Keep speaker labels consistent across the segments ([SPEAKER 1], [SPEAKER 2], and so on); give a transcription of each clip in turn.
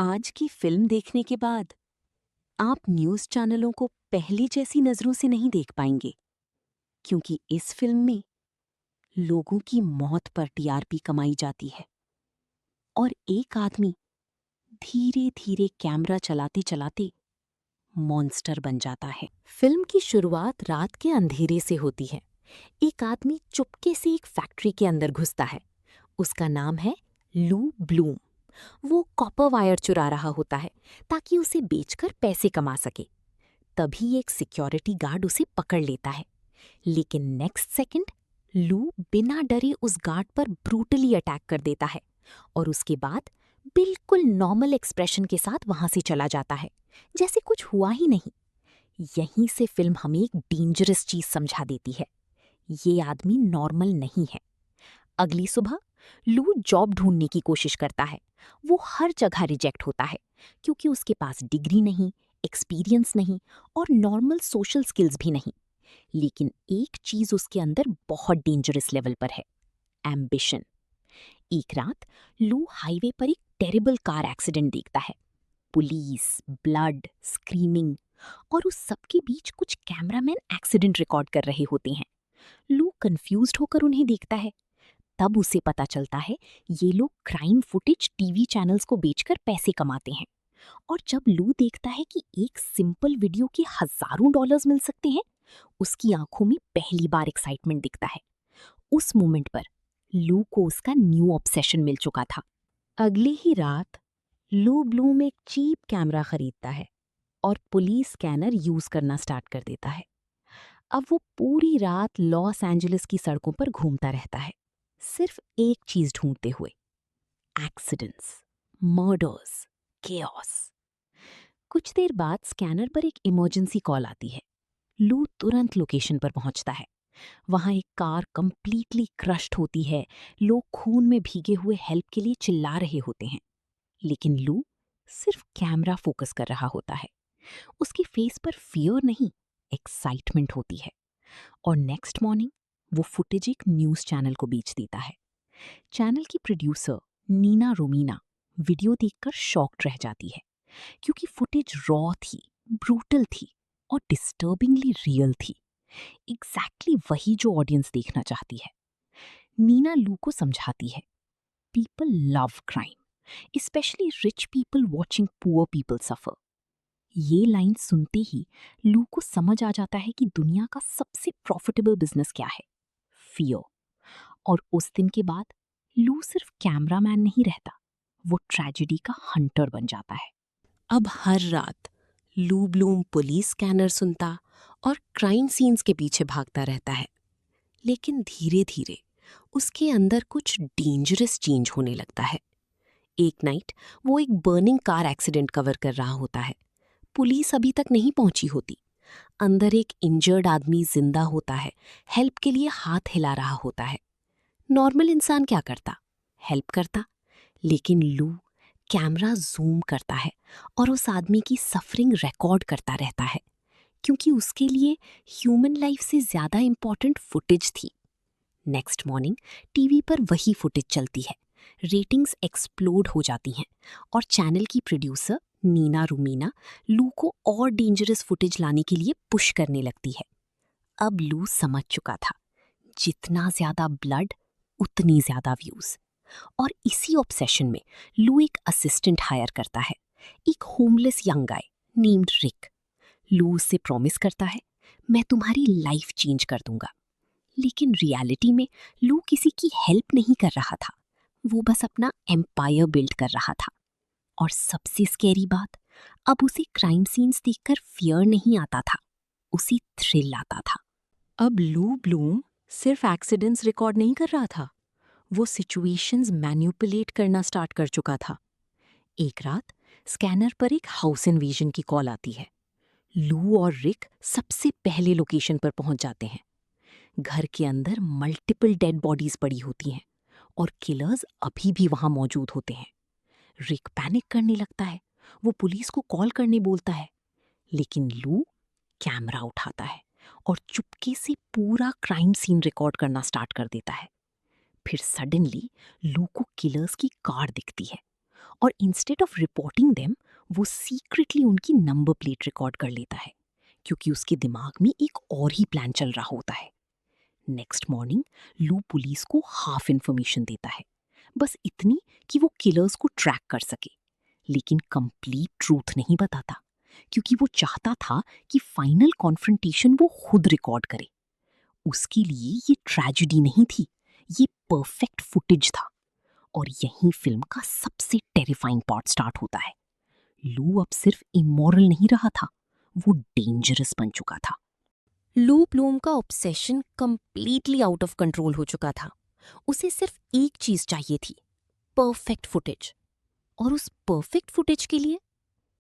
[SPEAKER 1] आज की फिल्म देखने के बाद आप न्यूज़ चैनलों को पहले जैसी नज़रों से नहीं देख पाएंगे, क्योंकि इस फिल्म में लोगों की मौत पर टीआरपी कमाई जाती है और एक आदमी धीरे धीरे कैमरा चलाते चलाते मॉन्स्टर बन जाता है। फिल्म की शुरुआत रात के अंधेरे से होती है। एक आदमी चुपके से एक फैक्ट्री के अंदर घुसता है। उसका नाम है लू ब्लूम। वो कॉपर वायर चुरा रहा होता है ताकि उसे बेचकर पैसे कमा सके। तभी एक सिक्योरिटी गार्ड उसे पकड़ लेता है, लेकिन नेक्स्ट सेकंड लू बिना डरे उस गार्ड पर ब्रूटली अटैक कर देता है और उसके बाद बिल्कुल नॉर्मल एक्सप्रेशन के साथ वहां से चला जाता है, जैसे कुछ हुआ ही नहीं। यहीं से फिल्म हमें एक डेंजरस चीज समझा देती है। ये आदमी नॉर्मल नहीं है। अगली सुबह लू जॉब ढूंढने की कोशिश करता है। वो हर जगह रिजेक्ट होता है क्योंकि उसके पास डिग्री नहीं, एक्सपीरियंस नहीं और नॉर्मल सोशल स्किल्स भी नहीं। लेकिन एक चीज उसके अंदर बहुत डेंजरस लेवल पर है, एम्बिशन। एक रात लू हाईवे पर एक टेरिबल कार एक्सीडेंट देखता है। पुलिस, ब्लड, स्क्रीमिंग और उस सबके बीच कुछ कैमरामैन एक्सीडेंट रिकॉर्ड कर रहे होते हैं। लू कंफ्यूज्ड होकर उन्हें देखता है। तब उसे पता चलता है ये लोग क्राइम फुटेज टीवी चैनल्स को बेचकर पैसे कमाते हैं। और जब लू देखता है कि एक सिंपल वीडियो के हजारों डॉलर्स मिल सकते हैं, उसकी आंखों में पहली बार एक्साइटमेंट दिखता है। उस मोमेंट पर लू को उसका न्यू ऑब्सेशन मिल चुका था। अगली ही रात लू ब्लूम एक चीप कैमरा खरीदता है और पुलिस स्कैनर यूज करना स्टार्ट कर देता है। अब वो पूरी रात लॉस एंजलिस की सड़कों पर घूमता रहता है, सिर्फ एक चीज ढूंढते हुए, एक्सीडेंट्स, मर्डर्स, केओस। कुछ देर बाद स्कैनर पर एक इमरजेंसी कॉल आती है। लू तुरंत लोकेशन पर पहुंचता है। वहां एक कार कंप्लीटली क्रश्ड होती है। लोग खून में भीगे हुए हेल्प के लिए चिल्ला रहे होते हैं, लेकिन लू सिर्फ कैमरा फोकस कर रहा होता है। उसके फेस पर फियर नहीं, एक्साइटमेंट होती है। और नेक्स्ट मॉर्निंग वो फुटेज एक न्यूज चैनल को बेच देता है। चैनल की प्रोड्यूसर नीना रोमीना वीडियो देखकर शॉक्ड रह जाती है, क्योंकि फुटेज रॉ थी, ब्रूटल थी और डिस्टर्बिंगली रियल थी। एग्जैक्टली वही जो ऑडियंस देखना चाहती है। नीना लू को समझाती है, people love crime, specially rich people watching poor people suffer. ये लाइन सुनते ही लू को समझ आ जाता है कि दुनिया का सबसे प्रॉफिटेबल बिजनेस क्या है, फियर। और उस दिन के बाद लू सिर्फ कैमरामैन नहीं रहता, वो ट्रेजेडी का हंटर बन जाता है। अब हर रात लू ब्लूम पुलिस स्कैनर सुनता और क्राइम सीन्स के पीछे भागता रहता है। लेकिन धीरे धीरे उसके अंदर कुछ डेंजरस चेंज होने लगता है। एक नाइट वो एक बर्निंग कार एक्सीडेंट कवर कर रहा होता है। पुलिस अभी तक नहीं पहुंची होती। अंदर एक इंजर्ड आदमी जिंदा होता है, हेल्प के लिए हाथ हिला रहा होता है। नॉर्मल इंसान क्या करता? हेल्प करता। लेकिन लू कैमरा जूम करता है और उस आदमी की सफरिंग रिकॉर्ड करता रहता है, क्योंकि उसके लिए ह्यूमन लाइफ से ज्यादा इंपॉर्टेंट फुटेज थी। नेक्स्ट मॉर्निंग टीवी पर वही फुटेज चलती है। रेटिंग्स एक्सप्लोड हो जाती हैं और चैनल की प्रोड्यूसर नीना रूमीना लू को और डेंजरस फुटेज लाने के लिए पुश करने लगती है। अब लू समझ चुका था, जितना ज्यादा ब्लड उतनी ज्यादा व्यूज। और इसी ऑब्सेशन में लू एक असिस्टेंट हायर करता है, एक होमलेस यंग गाय नेम्ड रिक। लू उससे प्रॉमिस करता है, मैं तुम्हारी लाइफ चेंज कर दूंगा। लेकिन रियलिटी में लू किसी की हेल्प नहीं कर रहा था, वो बस अपना एम्पायर बिल्ड कर रहा था। और सबसे स्कैरी बात, अब उसे क्राइम सीन्स देखकर फियर नहीं आता था, उसे थ्रिल आता था। अब लू ब्लूम सिर्फ एक्सीडेंट्स रिकॉर्ड नहीं कर रहा था, वो सिचुएशंस मैनिपुलेट करना स्टार्ट कर चुका था। एक रात स्कैनर पर एक हाउस इन्वेजन की कॉल आती है। लू और रिक सबसे पहले लोकेशन पर पहुंच जाते हैं। घर के अंदर मल्टीपल डेड बॉडीज पड़ी होती हैं और किलर्स अभी भी वहां मौजूद होते हैं। रिक पैनिक करने लगता है, वो पुलिस को कॉल करने बोलता है। लेकिन लू कैमरा उठाता है और चुपके से पूरा क्राइम सीन रिकॉर्ड करना स्टार्ट कर देता है। फिर सडनली लू को किलर्स की कार दिखती है और इंस्टेड ऑफ रिपोर्टिंग देम वो सीक्रेटली उनकी नंबर प्लेट रिकॉर्ड कर लेता है, क्योंकि उसके दिमाग में एक और ही प्लान चल रहा होता है। नेक्स्ट मॉर्निंग लू पुलिस को हाफ इंफॉर्मेशन देता है, बस इतनी कि वो किलर्स को ट्रैक कर सके, लेकिन कंप्लीट ट्रूथ नहीं बताता, क्योंकि वो चाहता था कि फाइनल कॉन्फ्रंटेशन वो खुद रिकॉर्ड करे। उसके लिए ये ट्रेजेडी नहीं थी, ये परफेक्ट फुटेज था। और यहीं फिल्म का सबसे टेरिफाइंग पार्ट स्टार्ट होता है। लू अब सिर्फ इमोरल नहीं रहा था, वो डेंजरस बन चुका था।
[SPEAKER 2] लू ब्लूम का obsession completely out of control हो चुका था। उसे सिर्फ एक चीज चाहिए थी, परफेक्ट फुटेज। और उस परफेक्ट फुटेज के लिए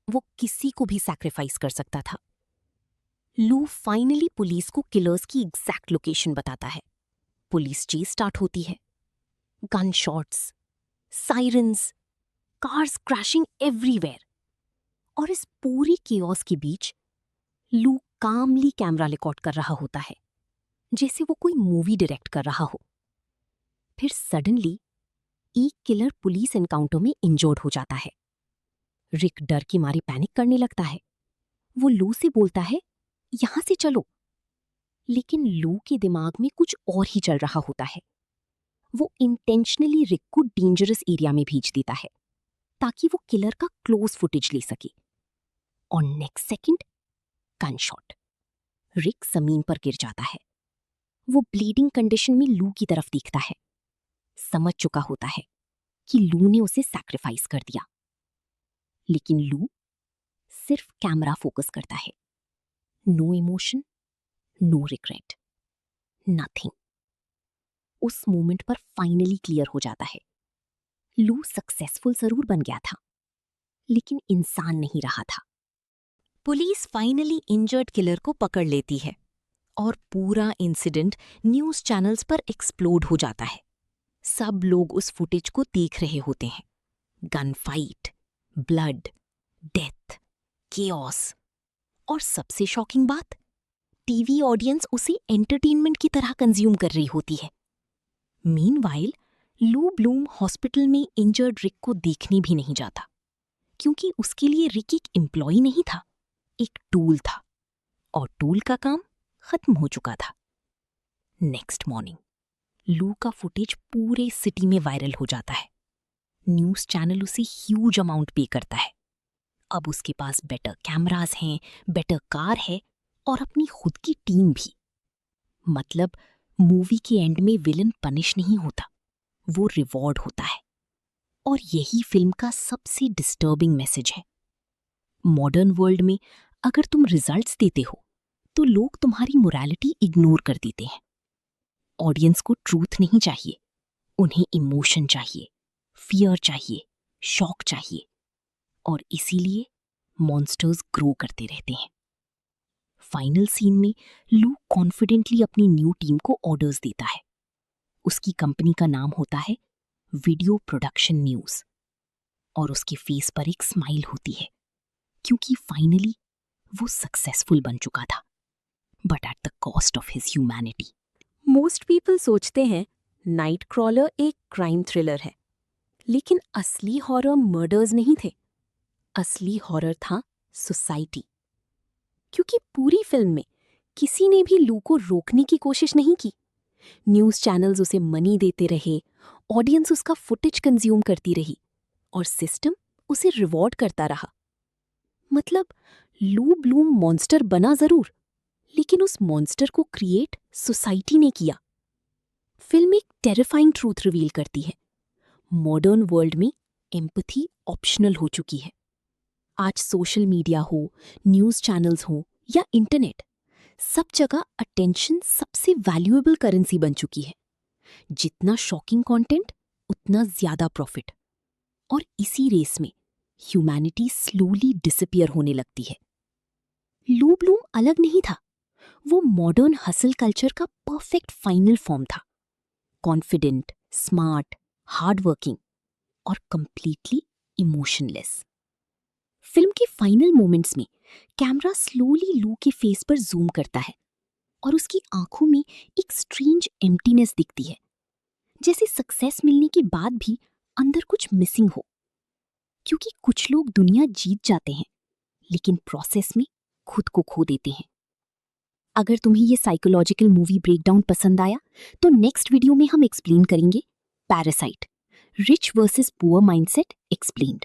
[SPEAKER 2] वो किसी को भी सैक्रिफाइस कर सकता था। लू फाइनली पुलिस को किलर्स की एग्जैक्ट लोकेशन बताता है। पुलिस चेज स्टार्ट होती है। Gun shots, sirens, cars crashing everywhere. और इस पूरी केओस के बीच लू कामली कैमरा रिकॉर्ड कर रहा होता है, जैसे वो कोई मूवी डायरेक्ट कर रहा हो। फिर सडनली एक किलर पुलिस एनकाउंटर में इंजर्ड हो जाता है। रिक डर की मारी पैनिक करने लगता है। वो लू से बोलता है, यहां से चलो। लेकिन लू के दिमाग में कुछ और ही चल रहा होता है। वो इंटेंशनली रिक को डेंजरस एरिया में भेज देता है, ताकि वो किलर का क्लोज फुटेज ले सके। और नेक्स्ट सेकंड गन शॉट। रिक जमीन पर गिर जाता है। वो ब्लीडिंग कंडीशन में लू की तरफ देखता है, समझ चुका होता है कि लू ने उसे सैक्रिफाइस कर दिया। लेकिन लू सिर्फ कैमरा फोकस करता है। No emotion, no regret, nothing. उस मोमेंट पर फाइनली क्लियर हो जाता है, लू सक्सेसफुल जरूर बन गया था, लेकिन इंसान नहीं रहा था। पुलिस फाइनली इंजर्ड किलर को पकड़ लेती है और पूरा इंसिडेंट न्यूज चैनल्स पर एक्सप्लोड हो जाता है। सब लोग उस फुटेज को देख रहे होते हैं। Gun fight, blood, death, chaos. और सबसे शॉकिंग बात, टीवी ऑडियंस उसे एंटरटेनमेंट की तरह कंज्यूम कर रही होती है। मीनवाइल लू ब्लूम हॉस्पिटल में इंजर्ड रिक को देखने भी नहीं जाता, क्योंकि उसके लिए रिक एक एम्प्लॉय नहीं था, एक टूल था। और टूल का काम खत्म हो चुका था। नेक्स्ट मॉर्निंग लू का फुटेज पूरे सिटी में वायरल हो जाता है। न्यूज चैनल उसे ह्यूज अमाउंट पे करता है। अब उसके पास बेटर कैमरास हैं, बेटर कार है और अपनी खुद की टीम भी। मतलब मूवी के एंड में विलन पनिश नहीं होता, वो रिवॉर्ड होता है। और यही फिल्म का सबसे डिस्टर्बिंग मैसेज है। मॉडर्न वर्ल्ड में अगर तुम रिजल्ट्स देते हो तो लोग तुम्हारी मोरालिटी इग्नोर कर देते हैं। ऑडियंस को ट्रूथ नहीं चाहिए, उन्हें इमोशन चाहिए, फियर चाहिए, शॉक चाहिए। और इसीलिए मॉन्स्टर्स ग्रो करते रहते हैं। फाइनल सीन में लू कॉन्फिडेंटली अपनी न्यू टीम को ऑर्डर्स देता है। उसकी कंपनी का नाम होता है वीडियो प्रोडक्शन न्यूज। और उसके फेस पर एक स्माइल होती है, क्योंकि फाइनली वो सक्सेसफुल बन चुका था, but at the cost of his humanity. Most people सोचते हैं नाइट क्रॉलर एक क्राइम थ्रिलर है, लेकिन असली हॉरर मर्डर्स नहीं थे। असली हॉरर था सोसाइटी। क्योंकि पूरी फिल्म में किसी ने भी लू को रोकने की कोशिश नहीं की। न्यूज चैनल्स उसे मनी देते रहे, ऑडियंस उसका फुटेज कंज्यूम करती रही, और सिस्टम उसे रिवॉर्ड करता रहा। मतलब लू ब्लूम मॉन्स्टर बना जरूर, लेकिन उस मॉन्स्टर को क्रिएट सोसाइटी ने किया। फिल्म एक टेरिफाइंग ट्रूथ रिवील करती है। मॉडर्न वर्ल्ड में एम्पैथी ऑप्शनल हो चुकी है। आज सोशल मीडिया हो, न्यूज चैनल्स हो या इंटरनेट, सब जगह अटेंशन सबसे वैल्यूएबल करेंसी बन चुकी है। जितना शॉकिंग कंटेंट, उतना ज्यादा प्रॉफिट। और इसी रेस में ह्यूमैनिटी स्लोली डिसअपीयर होने लगती है। लू ब्लूम अलग नहीं था, वो मॉडर्न हसल कल्चर का परफेक्ट फाइनल फॉर्म था। कॉन्फिडेंट, स्मार्ट, हार्डवर्किंग और कंप्लीटली इमोशनलेस। फिल्म के फाइनल मोमेंट्स में कैमरा स्लोली लू के फेस पर जूम करता है और उसकी आंखों में एक स्ट्रेंज एम्प्टीनेस दिखती है, जैसे सक्सेस मिलने के बाद भी अंदर कुछ मिसिंग हो।
[SPEAKER 1] क्योंकि कुछ लोग दुनिया जीत जाते हैं लेकिन प्रोसेस में खुद को खो देते हैं। अगर तुम्हें ये साइकोलॉजिकल मूवी ब्रेकडाउन पसंद आया तो नेक्स्ट वीडियो में हम एक्सप्लेन करेंगे parasite, rich versus poor mindset explained.